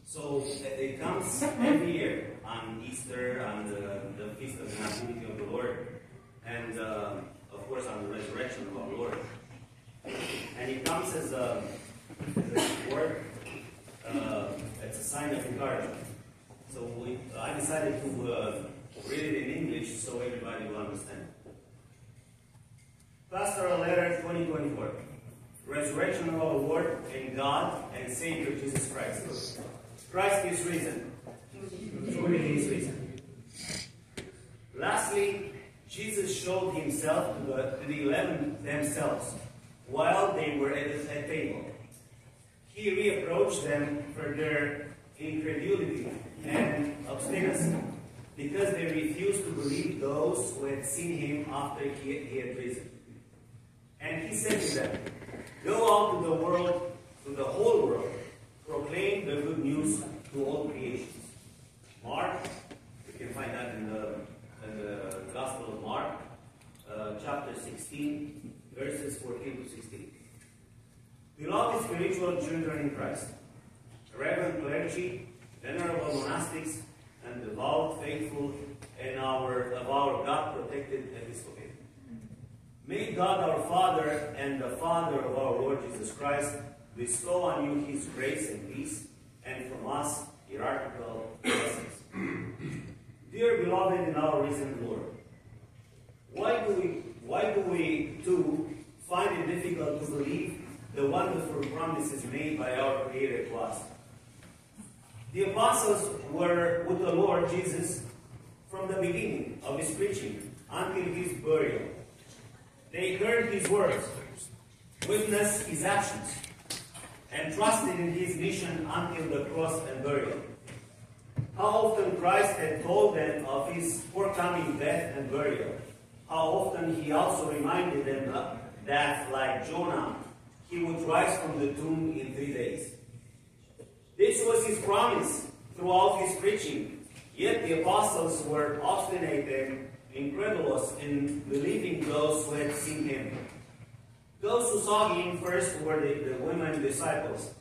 So it comes every year on Easter, on the Feast of the Nativity of the Lord, and of course on the resurrection of our Lord. And it comes as a word, it's a sign of encouragement. So I decided to read it in English so everybody will understand. Pastoral Letter 2024. Resurrection of our Lord and God and Savior Jesus Christ. Christ is risen. Truly he is risen. Lastly, Jesus showed himself to the 11 themselves while they were at the table. He reapproached them for their incredulity and obstinacy, because they refused to believe those who had seen him after he had risen. And he said to them, "Go out to the world, to the whole world, proclaim the good news to all creations." Mark, you can find that in the Gospel of Mark, chapter 16, verses 14 to 16. Beloved spiritual children in Christ, reverend clergy, venerable monastics, and devout faithful and of our God-protected episcopate. May God our Father and the Father of our Lord Jesus Christ bestow on you his grace and peace, and from us hierarchical blessings. Dear beloved in our risen Lord, why do we too find it difficult to believe the wonderful promises made by our Creator to us? The apostles were with the Lord Jesus from the beginning of his preaching until his burial. They heard his words, witnessed his actions, and trusted in his mission until the cross and burial. How often Christ had told them of his forthcoming death and burial. How often he also reminded them that, like Jonah, he would rise from the tomb in 3 days. This was his promise throughout his preaching, yet the apostles were obstinate and incredulous in believing those who had seen him. Those who saw him first were the women disciples,